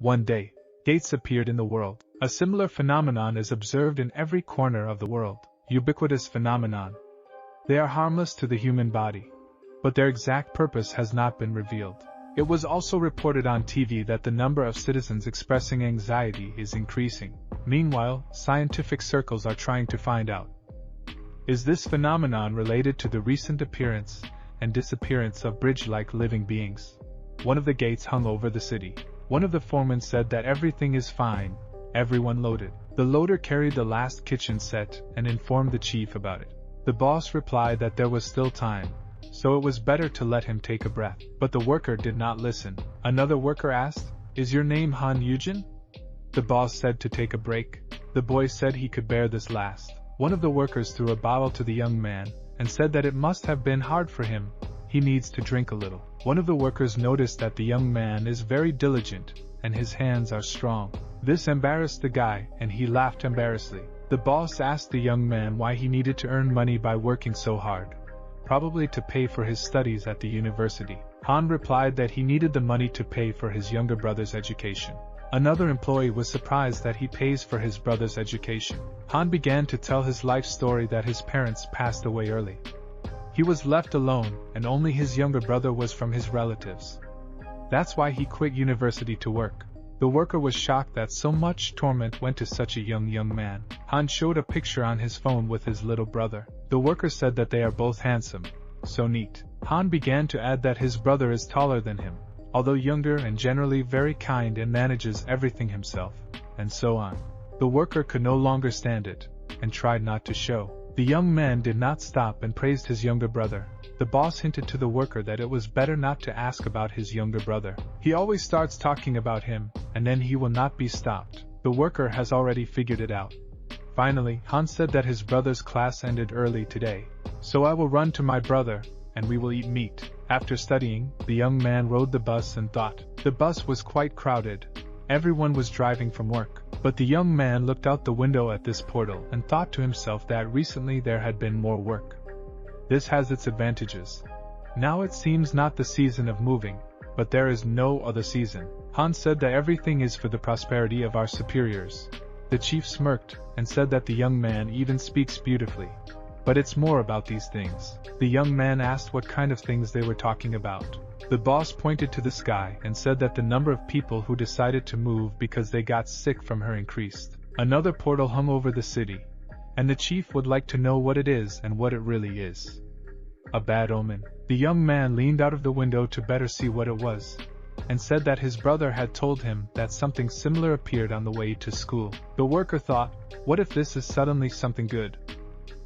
One day, gates appeared in the world. A similar phenomenon is observed in every corner of the world. Ubiquitous phenomenon. They are harmless to the human body, but their exact purpose has not been revealed. It was also reported on TV that the number of citizens expressing anxiety is increasing. Meanwhile, scientific circles are trying to find out. Is this phenomenon related to the recent appearance and disappearance of bridge-like living beings? One of the gates hung over the city. One of the foremen said that everything is fine, everyone loaded. The loader carried the last kitchen set and informed the chief about it. The boss replied that there was still time, so it was better to let him take a breath. But the worker did not listen. Another worker asked, "Is your name Han Yujin?" The boss said to take a break. The boy said he could bear this last. One of the workers threw a bottle to the young man and said that it must have been hard for him. He needs to drink a little. One of the workers noticed that the young man is very diligent and his hands are strong. This embarrassed the guy and he laughed embarrassedly. The boss asked the young man why he needed to earn money by working so hard. Probably to pay for his studies at the university. Han replied that he needed the money to pay for his younger brother's education. Another employee was surprised that he pays for his brother's education. Han began to tell his life story that his parents passed away early. He was left alone, and only his younger brother was from his relatives. That's why he quit university to work. The worker was shocked that so much torment went to such a young man. Han showed a picture on his phone with his little brother. The worker said that they are both handsome, so neat. Han began to add that his brother is taller than him, although younger and generally very kind and manages everything himself, and so on. The worker could no longer stand it, and tried not to show. The young man did not stop and praised his younger brother. The boss hinted to the worker that it was better not to ask about his younger brother. He always starts talking about him, and then he will not be stopped. The worker has already figured it out. Finally, Han said that his brother's class ended early today. So I will run to my brother, and we will eat meat. After studying, the young man rode the bus and thought. The bus was quite crowded. Everyone was driving from work. But the young man looked out the window at this portal and thought to himself that recently there had been more work. This has its advantages. Now it seems not the season of moving, but there is no other season. Han said that everything is for the prosperity of our superiors. The chief smirked and said that the young man even speaks beautifully. But it's more about these things. The young man asked what kind of things they were talking about. The boss pointed to the sky and said that the number of people who decided to move because they got sick from her increased. Another portal hung over the city, and the chief would like to know what it is and what it really is. A bad omen. The young man leaned out of the window to better see what it was, and said that his brother had told him that something similar appeared on the way to school. The worker thought, what if this is suddenly something good?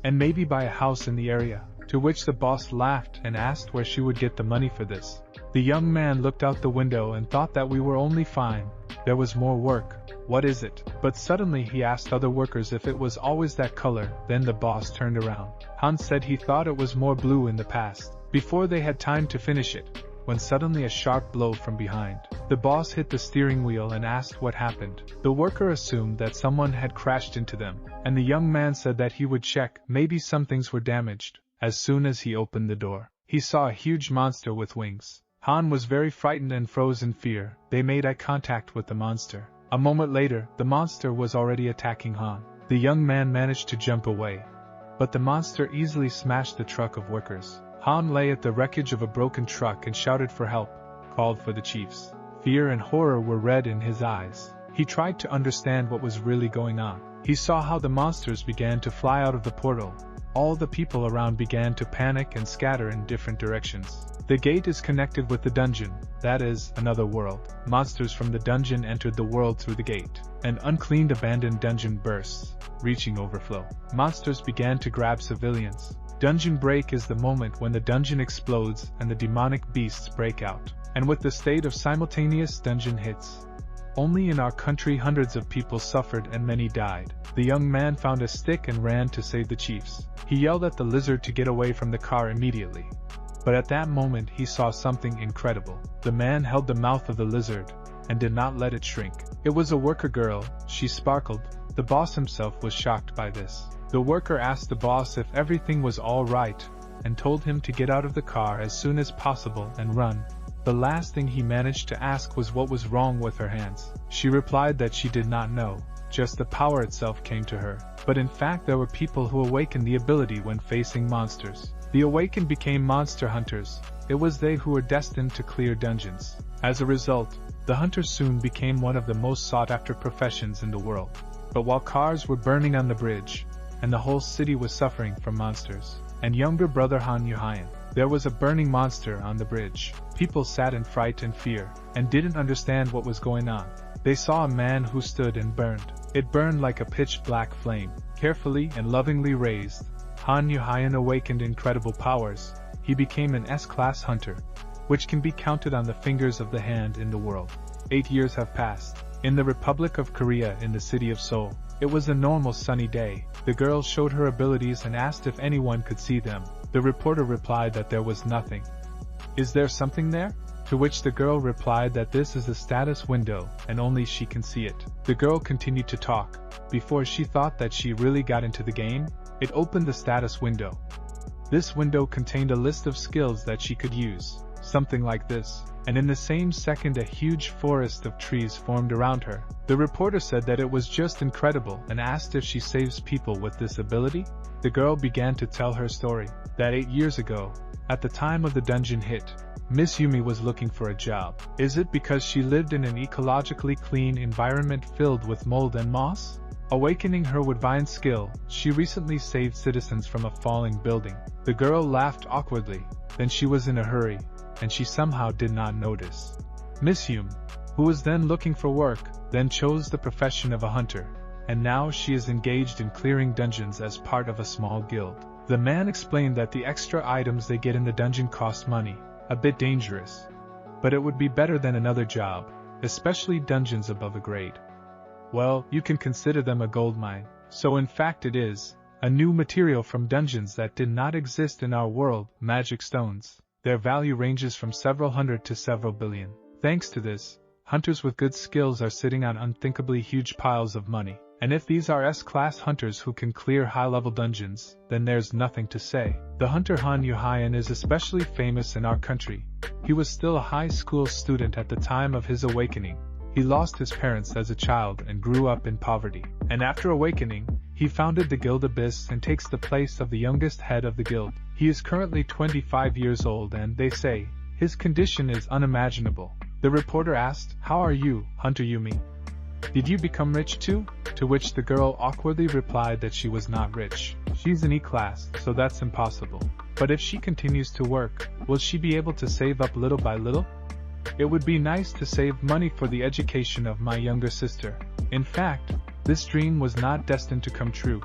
And maybe buy a house in the area. To which the boss laughed and asked where she would get the money for this. The young man looked out the window and thought that we were only fine. There was more work. What is it? But suddenly he asked other workers if it was always that color. Then the boss turned around. Han said he thought it was more blue in the past. Before they had time to finish it, when suddenly a sharp blow from behind. The boss hit the steering wheel and asked what happened. The worker assumed that someone had crashed into them, and the young man said that he would check. Maybe some things were damaged. As soon as he opened the door, he saw a huge monster with wings. Han was very frightened and froze in fear. They made eye contact with the monster. A moment later, the monster was already attacking Han. The young man managed to jump away, but the monster easily smashed the truck of workers. Han lay at the wreckage of a broken truck and shouted for help, called for the chiefs. Fear and horror were red in his eyes. He tried to understand what was really going on. He saw how the monsters began to fly out of the portal. All the people around began to panic and scatter in different directions. The gate is connected with the dungeon, that is, another world. Monsters from the dungeon entered the world through the gate. An uncleaned abandoned dungeon bursts, reaching overflow. Monsters began to grab civilians. Dungeon break is the moment when the dungeon explodes and the demonic beasts break out. And with the state of simultaneous dungeon hits. Only in our country hundreds of people suffered and many died. The young man found a stick and ran to save the chiefs. He yelled at the lizard to get away from the car immediately. But at that moment he saw something incredible. The man held the mouth of the lizard and did not let it shrink. It was a worker girl. She sparkled. The boss himself was shocked by this. The worker asked the boss if everything was all right and told him to get out of the car as soon as possible and run. The last thing he managed to ask was what was wrong with her hands. She replied that she did not know, just the power itself came to her. But in fact there were people who awakened the ability when facing monsters. The awakened became monster hunters. It was they who were destined to clear dungeons. As a result, the hunters soon became one of the most sought-after professions in the world. But while cars were burning on the bridge, and the whole city was suffering from monsters, and younger brother Han Yuhyan, there was a burning monster on the bridge. People sat in fright and fear, and didn't understand what was going on. They saw a man who stood and burned. It burned like a pitch-black flame. Carefully and lovingly raised, Han Yuhyan awakened incredible powers. He became an S-class hunter, which can be counted on the fingers of the hand in the world. 8 years have passed. In the Republic of Korea in the city of Seoul, it was a normal sunny day. The girl showed her abilities and asked if anyone could see them. The reporter replied that there was nothing. Is there something there? To which the girl replied that this is a status window and only she can see it. The girl continued to talk. Before she thought that she really got into the game, it opened the status window. This window contained a list of skills that she could use, something like this, and in the same second a huge forest of trees formed around her. The reporter said that it was just incredible and asked if she saves people with this ability. The girl began to tell her story, that 8 years ago, at the time of the dungeon hit, Miss Yumi was looking for a job. Is it because she lived in an ecologically clean environment filled with mold and moss? Awakening her woodbine skill, she recently saved citizens from a falling building. The girl laughed awkwardly, then she was in a hurry, and she somehow did not notice. Miss Yumi, who was then looking for work, then chose the profession of a hunter, and now she is engaged in clearing dungeons as part of a small guild. The man explained that the extra items they get in the dungeon cost money, a bit dangerous, but it would be better than another job, especially dungeons above a grade. Well, you can consider them a gold mine, so in fact it is, a new material from dungeons that did not exist in our world, magic stones. Their value ranges from several hundred to several billion. Thanks to this, hunters with good skills are sitting on unthinkably huge piles of money. And if these are S-class hunters who can clear high-level dungeons, then there's nothing to say. The hunter Han Yuhyan is especially famous in our country. He was still a high school student at the time of his awakening. He lost his parents as a child and grew up in poverty. And after awakening, he founded the Guild Abyss and takes the place of the youngest head of the guild. He is currently 25 years old and, they say, his condition is unimaginable. The reporter asked, "How are you, Hunter Yumi? Did you become rich too?" To which the girl awkwardly replied that she was not rich. She's in E-class, so that's impossible. But if she continues to work, will she be able to save up little by little? It would be nice to save money for the education of my younger sister. In fact, this dream was not destined to come true.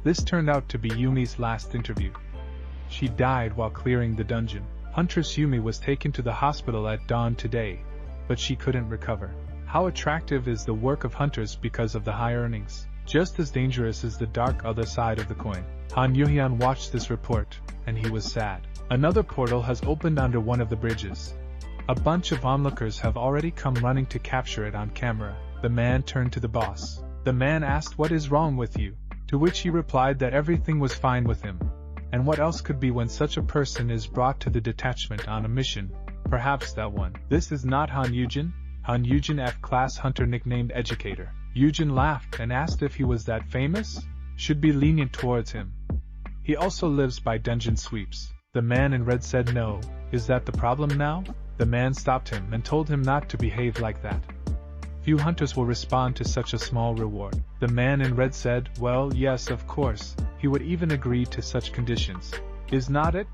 This turned out to be Yumi's last interview. She died while clearing the dungeon. Huntress Yumi was taken to the hospital at dawn today, but she couldn't recover. How attractive is the work of hunters because of the high earnings? Just as dangerous is the dark other side of the coin. Han Yuhyan watched this report, and he was sad. Another portal has opened under one of the bridges. A bunch of onlookers have already come running to capture it on camera. The man turned to the boss. The man asked, "What is wrong with you?" To which he replied that everything was fine with him. And what else could be when such a person is brought to the detachment on a mission? Perhaps that one. This is not Han Yujin? Han Yujin, F-class hunter nicknamed Educator. Yujin laughed and asked if he was that famous? Should be lenient towards him. He also lives by dungeon sweeps. The man in red said no. Is that the problem now? The man stopped him and told him not to behave like that. Few hunters will respond to such a small reward. The man in red said, well, yes, of course, he would even agree to such conditions. Is not it?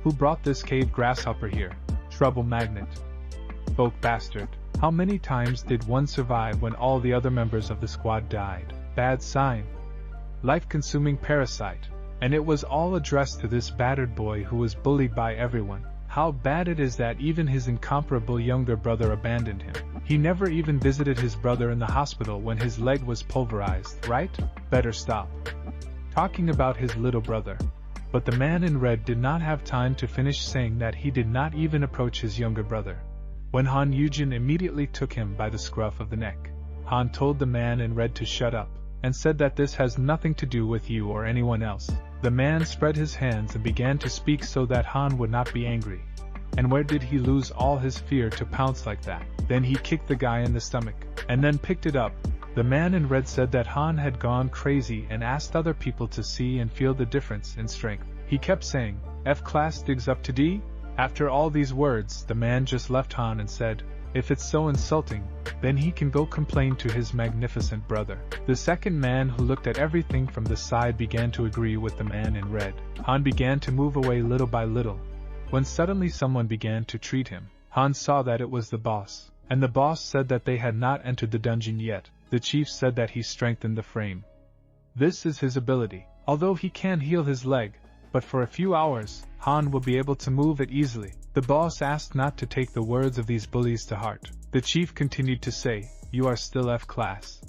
Who brought this cave grasshopper here? Trouble magnet. Folk bastard. How many times did one survive when all the other members of the squad died? Bad sign. Life-consuming parasite. And it was all addressed to this battered boy who was bullied by everyone. How bad it is that even his incomparable younger brother abandoned him. He never even visited his brother in the hospital when his leg was pulverized, right? Better stop talking about his little brother. But the man in red did not have time to finish saying that he did not even approach his younger brother, when Han Yujin immediately took him by the scruff of the neck. Han told the man in red to shut up, and said that this has nothing to do with you or anyone else. The man spread his hands and began to speak so that Han would not be angry. And where did he lose all his fear to pounce like that? Then he kicked the guy in the stomach, and then picked it up. The man in red said that Han had gone crazy and asked other people to see and feel the difference in strength. He kept saying, F-class digs up to D? After all these words, the man just left Han and said, if it's so insulting, then he can go complain to his magnificent brother. The second man, who looked at everything from the side, began to agree with the man in red. Han began to move away little by little, when suddenly someone began to treat him. Han saw that it was the boss, and the boss said that they had not entered the dungeon yet. The chief said that he strengthened the frame. This is his ability. Although he can't heal his leg, but for a few hours, Han will be able to move it easily. The boss asked not to take the words of these bullies to heart. The chief continued to say, you are still F-class.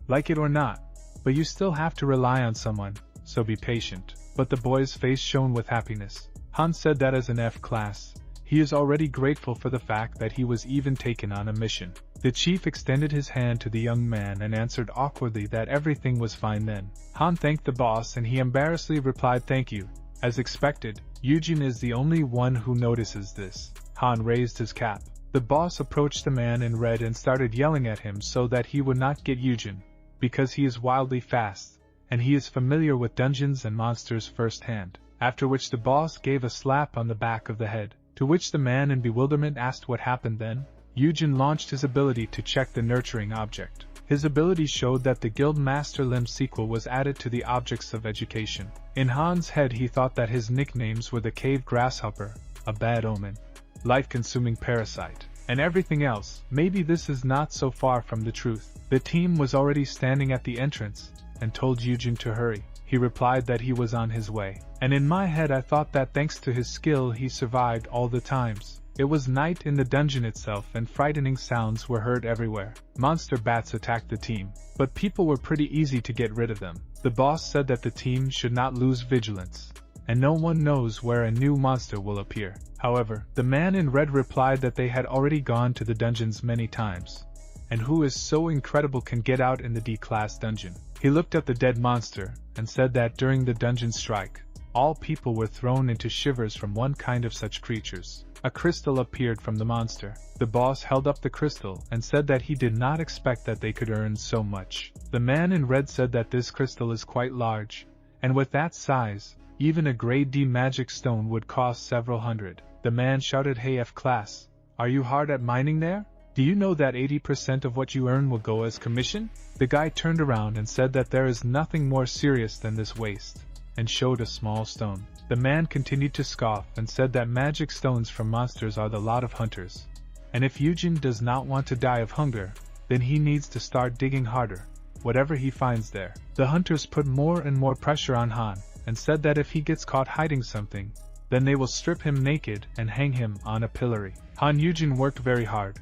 Like it or not, but you still have to rely on someone, so be patient. But the boy's face shone with happiness. Han said that as an F-class, he is already grateful for the fact that he was even taken on a mission. The chief extended his hand to the young man and answered awkwardly that everything was fine then. Han thanked the boss and he embarrassedly replied thank you. As expected, Eugene is the only one who notices this. Han raised his cap. The boss approached the man in red and started yelling at him so that he would not get Eugene, because he is wildly fast, and he is familiar with dungeons and monsters firsthand. After which the boss gave a slap on the back of the head, to which the man in bewilderment asked what happened then. Eugene launched his ability to check the nurturing object. His ability showed that the Guild Master Limb sequel was added to the objects of education. In Han's head he thought that his nicknames were the Cave Grasshopper, a bad omen, life-consuming parasite, and everything else. Maybe this is not so far from the truth. The team was already standing at the entrance, and told Eugene to hurry. He replied that he was on his way, and in my head I thought that thanks to his skill he survived all the times. It was night in the dungeon itself and frightening sounds were heard everywhere. Monster bats attacked the team, but people were pretty easy to get rid of them. The boss said that the team should not lose vigilance, and no one knows where a new monster will appear. However, the man in red replied that they had already gone to the dungeons many times, and who is so incredible can get out in the D-class dungeon. He looked at the dead monster, and said that during the dungeon strike, all people were thrown into shivers from one kind of such creatures. A crystal appeared from the monster. The boss held up the crystal and said that he did not expect that they could earn so much. The man in red said that this crystal is quite large, and with that size, even a grade D magic stone would cost several hundred. The man shouted, "Hey F-class, are you hard at mining there? Do you know that 80% of what you earn will go as commission?" The guy turned around and said that there is nothing more serious than this waste, and showed a small stone. The man continued to scoff and said that magic stones from monsters are the lot of hunters, and if Eugene does not want to die of hunger, then he needs to start digging harder, whatever he finds there. The hunters put more and more pressure on Han, and said that if he gets caught hiding something, then they will strip him naked and hang him on a pillory. Han Eugene worked very hard,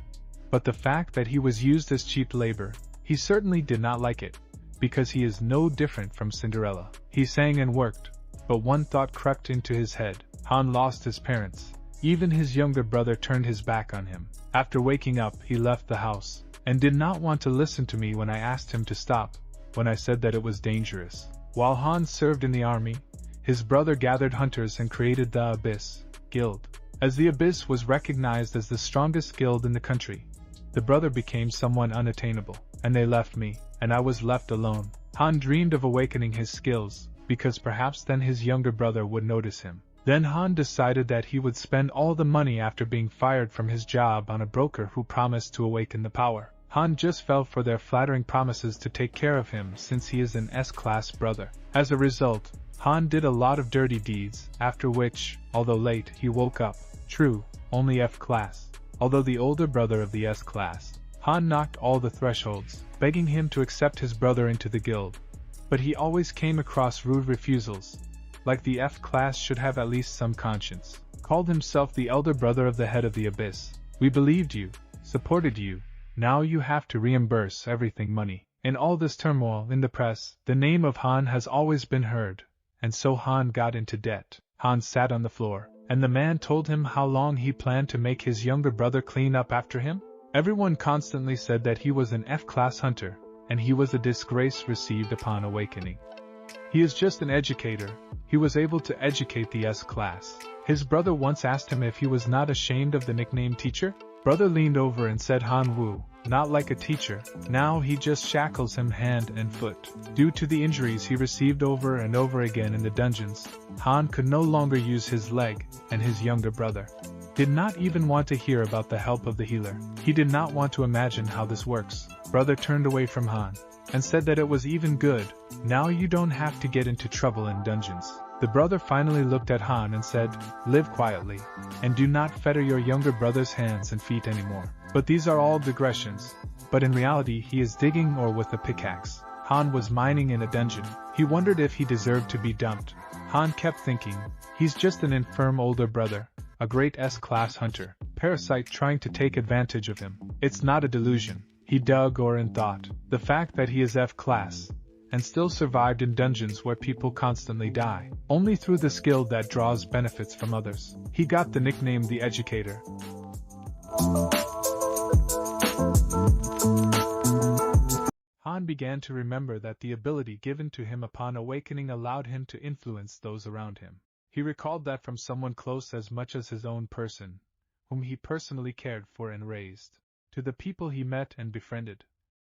but the fact that he was used as cheap labor, he certainly did not like it, because he is no different from Cinderella. He sang and worked, but one thought crept into his head. Han lost his parents. Even his younger brother turned his back on him. After waking up, he left the house, and did not want to listen to me when I asked him to stop, when I said that it was dangerous. While Han served in the army, his brother gathered hunters and created the Abyss Guild. As the Abyss was recognized as the strongest guild in the country, the brother became someone unattainable, and they left me, and I was left alone. Han dreamed of awakening his skills, because perhaps then his younger brother would notice him. Then Han decided that he would spend all the money after being fired from his job on a broker who promised to awaken the power. Han just fell for their flattering promises to take care of him since he is an S-class brother. As a result, Han did a lot of dirty deeds, after which, although late, he woke up. True, only F-class. Although the older brother of the S-class, Han knocked all the thresholds, begging him to accept his brother into the guild. But he always came across rude refusals, like the F-class should have at least some conscience. Called himself the elder brother of the head of the Abyss. "We believed you, supported you, now you have to reimburse everything money." In all this turmoil in the press, the name of Han has always been heard, and so Han got into debt. Han sat on the floor, and the man told him how long he planned to make his younger brother clean up after him. Everyone constantly said that he was an F-class hunter, and he was a disgrace received upon awakening. He is just an educator. He was able to educate the S class. His brother once asked him if he was not ashamed of the nickname teacher. Brother leaned over and said, Han Wu, not like a teacher. Now he just shackles him hand and foot. Due to the injuries he received over and over again in the dungeons, Han could no longer use his leg, and his younger brother did not even want to hear about the help of the healer. He did not want to imagine how this works. Brother turned away from Han and said that it was even good. Now you don't have to get into trouble in dungeons. The brother finally looked at Han and said, live quietly, and do not fetter your younger brother's hands and feet anymore. But these are all digressions. But in reality he is digging or with a pickaxe. Han was mining in a dungeon. He wondered if he deserved to be dumped. Han kept thinking, he's just an infirm older brother, a great S-class hunter, parasite trying to take advantage of him. It's not a delusion, he dug or in thought. The fact that he is F-class, and still survived in dungeons where people constantly die, only through the skill that draws benefits from others. He got the nickname the Educator. Han began to remember that the ability given to him upon awakening allowed him to influence those around him. He recalled that from someone close as much as his own person, whom he personally cared for and raised, to the people he met and befriended.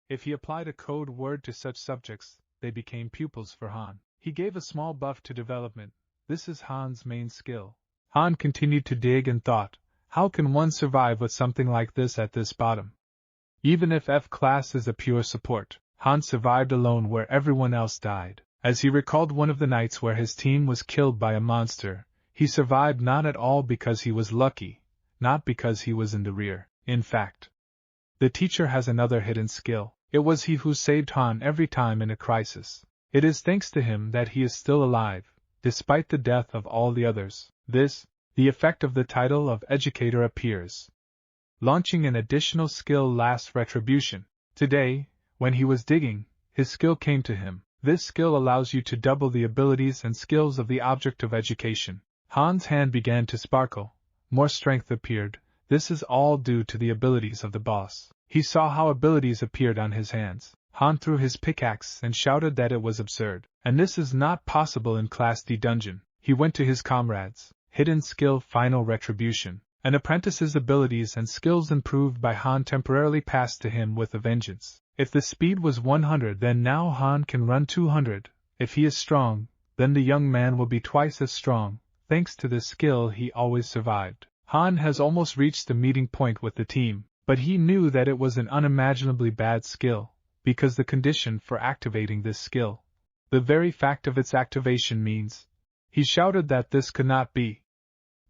If he applied a code word to such subjects, they became pupils for Han. He gave a small buff to development. This is Han's main skill. Han continued to dig and thought, how can one survive with something like this at this bottom? Even if F-class is a pure support, Han survived alone where everyone else died. As he recalled one of the nights where his team was killed by a monster, he survived not at all because he was lucky, not because he was in the rear. In fact, the teacher has another hidden skill. It was he who saved Han every time in a crisis. It is thanks to him that he is still alive, despite the death of all the others. The effect of the title of Educator appears. Launching an additional skill last retribution. Today, when he was digging, his skill came to him. This skill allows you to double the abilities and skills of the object of education. Han's hand began to sparkle. More strength appeared. This is all due to the abilities of the boss. He saw how abilities appeared on his hands. Han threw his pickaxe and shouted that it was absurd. And this is not possible in Class D dungeon. He went to his comrades. Hidden skill final retribution. An apprentice's abilities and skills improved by Han temporarily passed to him with a vengeance. If the speed was 100, then now Han can run 200. If he is strong, then the young man will be twice as strong. Thanks to this skill he always survived. Han has almost reached the meeting point with the team, but he knew that it was an unimaginably bad skill, because the condition for activating this skill, the very fact of its activation means. He shouted that this could not be.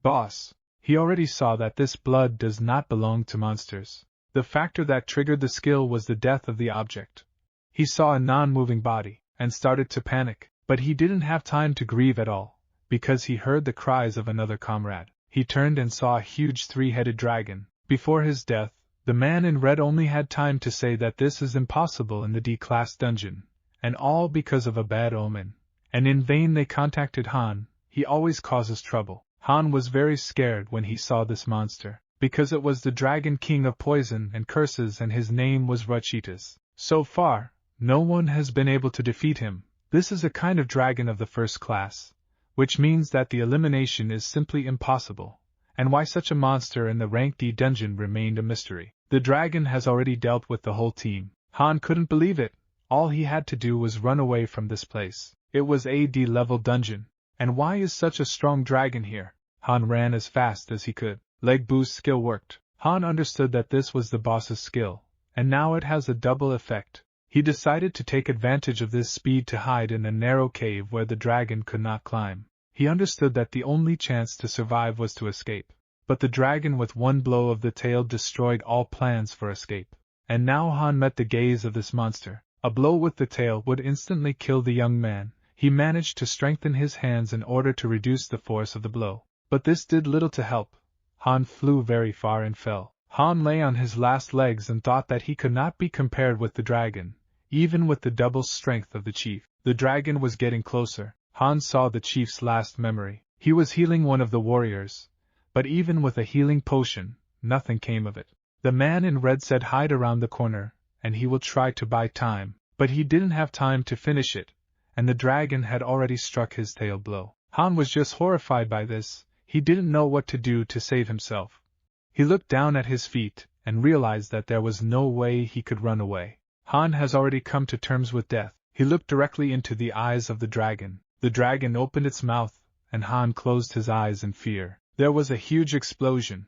Boss, he already saw that this blood does not belong to monsters. The factor that triggered the skill was the death of the object. He saw a non-moving body, and started to panic, but he didn't have time to grieve at all, because he heard the cries of another comrade. He turned and saw a huge three-headed dragon. Before his death, the man in red only had time to say that this is impossible in the D-class dungeon, and all because of a bad omen. And in vain they contacted Han. He always causes trouble. Han was very scared when he saw this monster, because it was the Dragon King of poison and curses and his name was Rachitas. So far, no one has been able to defeat him. This is a kind of dragon of the first class, which means that the elimination is simply impossible, and why such a monster in the rank D dungeon remained a mystery. The dragon has already dealt with the whole team. Han couldn't believe it. All he had to do was run away from this place. It was a D-level dungeon. And why is such a strong dragon here? Han ran as fast as he could. Leg boost skill worked. Han understood that this was the boss's skill, and now it has a double effect. He decided to take advantage of this speed to hide in a narrow cave where the dragon could not climb. He understood that the only chance to survive was to escape. But the dragon with one blow of the tail destroyed all plans for escape. And now Han met the gaze of this monster. A blow with the tail would instantly kill the young man. He managed to strengthen his hands in order to reduce the force of the blow. But this did little to help. Han flew very far and fell. Han lay on his last legs and thought that he could not be compared with the dragon, even with the double strength of the chief. The dragon was getting closer. Han saw the chief's last memory. He was healing one of the warriors, but even with a healing potion, nothing came of it. The man in red said hide around the corner, and he will try to buy time, but he didn't have time to finish it, and the dragon had already struck his tail blow. Han was just horrified by this. He didn't know what to do to save himself. He looked down at his feet and realized that there was no way he could run away. Han has already come to terms with death. He looked directly into the eyes of the dragon. The dragon opened its mouth, and Han closed his eyes in fear. There was a huge explosion.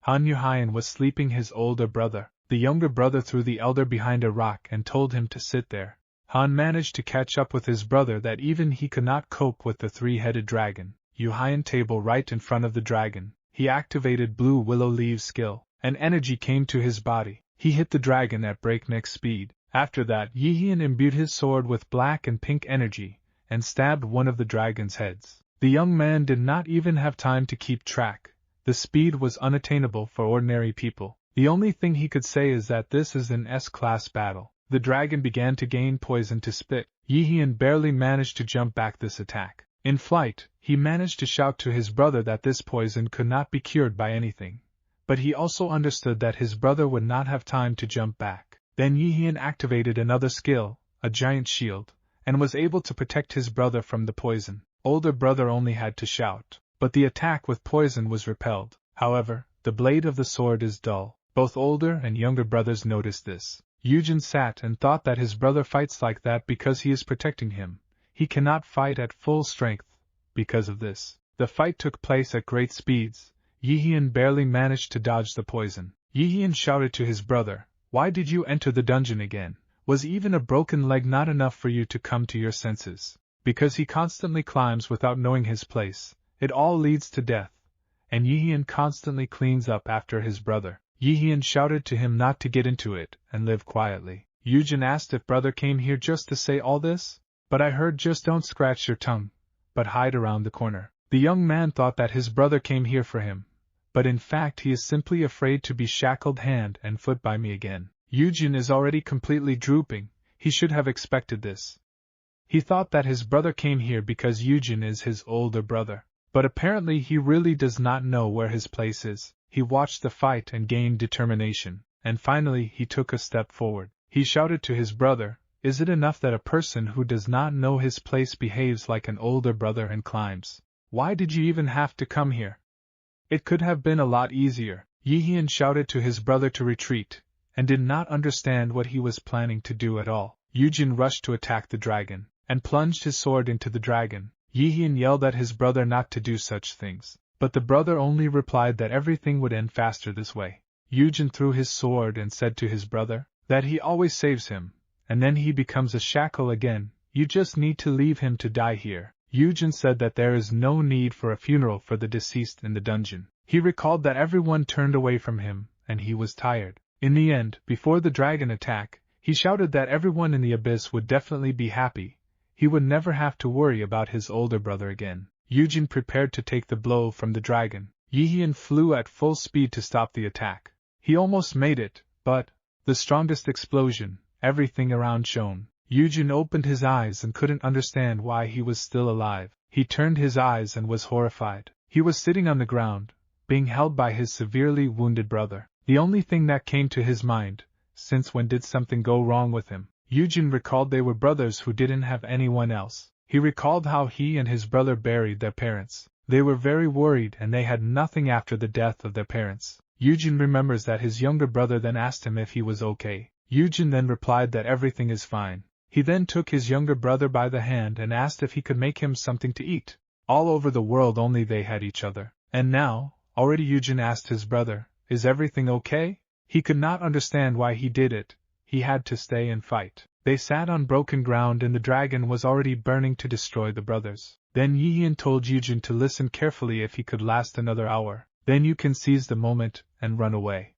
Han Yuhyan was sleeping his older brother. The younger brother threw the elder behind a rock and told him to sit there. Han managed to catch up with his brother that even he could not cope with the three-headed dragon. Yuhyan table right in front of the dragon. He activated Blue Willow Leaf's skill, and energy came to his body. He hit the dragon at breakneck speed. After that, Yihian imbued his sword with black and pink energy, and stabbed one of the dragon's heads. The young man did not even have time to keep track. The speed was unattainable for ordinary people. The only thing he could say is that this is an S-class battle. The dragon began to gain poison to spit. Yihian barely managed to jump back this attack. In flight, he managed to shout to his brother that this poison could not be cured by anything. But he also understood that his brother would not have time to jump back. Then Yihian activated another skill, a giant shield, and was able to protect his brother from the poison. Older brother only had to shout, but the attack with poison was repelled. However, the blade of the sword is dull. Both older and younger brothers noticed this. Yujin sat and thought that his brother fights like that because he is protecting him. He cannot fight at full strength. Because of this, the fight took place at great speeds. Yihian barely managed to dodge the poison. Yihian shouted to his brother, "Why did you enter the dungeon again? Was even a broken leg not enough for you to come to your senses? Because he constantly climbs without knowing his place. It all leads to death." And Yihian constantly cleans up after his brother. Yihian shouted to him not to get into it and live quietly. Yujin asked if brother came here just to say all this. "But I heard just don't scratch your tongue, but hide around the corner." The young man thought that his brother came here for him, but in fact he is simply afraid to be shackled hand and foot by me again. Yujin is already completely drooping. He should have expected this. He thought that his brother came here because Yujin is his older brother, but apparently he really does not know where his place is. He watched the fight and gained determination, and finally he took a step forward. He shouted to his brother, "Is it enough that a person who does not know his place behaves like an older brother and climbs? Why did you even have to come here? It could have been a lot easier." Yihian shouted to his brother to retreat, and did not understand what he was planning to do at all. Yujin rushed to attack the dragon, and plunged his sword into the dragon. Yihian yelled at his brother not to do such things, but the brother only replied that everything would end faster this way. Yujin threw his sword and said to his brother that he always saves him, and then he becomes a shackle again. "You just need to leave him to die here." Yujin said that there is no need for a funeral for the deceased in the dungeon. He recalled that everyone turned away from him, and he was tired. In the end, before the dragon attack, he shouted that everyone in the abyss would definitely be happy. He would never have to worry about his older brother again. Yujin prepared to take the blow from the dragon. Yihian flew at full speed to stop the attack. He almost made it, but the strongest explosion, everything around shone. Yujin opened his eyes and couldn't understand why he was still alive. He turned his eyes and was horrified. He was sitting on the ground, being held by his severely wounded brother. The only thing that came to his mind, since when did something go wrong with him? Yujin recalled they were brothers who didn't have anyone else. He recalled how he and his brother buried their parents. They were very worried and they had nothing after the death of their parents. Yujin remembers that his younger brother then asked him if he was okay. Yujin then replied that everything is fine. He then took his younger brother by the hand and asked if he could make him something to eat. All over the world only they had each other. And now, already Yujin asked his brother, "Is everything okay?" He could not understand why he did it. He had to stay and fight. They sat on broken ground and the dragon was already burning to destroy the brothers. Then Yihian told Yujin to listen carefully if he could last another hour. Then you can seize the moment and run away.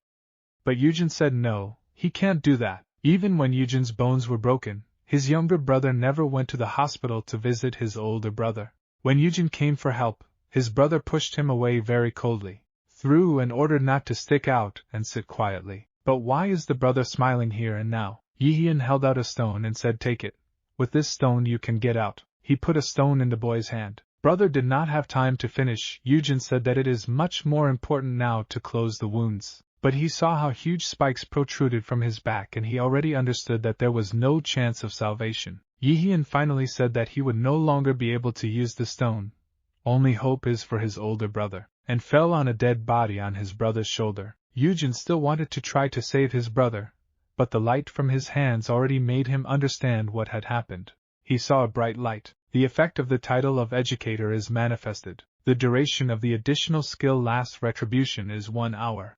But Yujin said no, he can't do that. Even when Yujin's bones were broken, his younger brother never went to the hospital to visit his older brother. When Yujin came for help, his brother pushed him away very coldly, threw and ordered not to stick out and sit quietly. But why is the brother smiling here and now? Yihian held out a stone and said, "Take it. With this stone you can get out." He put a stone in the boy's hand. Brother did not have time to finish. Yujin said that it is much more important now to close the wounds. But he saw how huge spikes protruded from his back and he already understood that there was no chance of salvation. Yihian finally said that he would no longer be able to use the stone. Only hope is for his older brother, and fell on a dead body on his brother's shoulder. Yujin still wanted to try to save his brother, but the light from his hands already made him understand what had happened. He saw a bright light. The effect of the title of educator is manifested. The duration of the additional skill lasts. Retribution is 1 hour.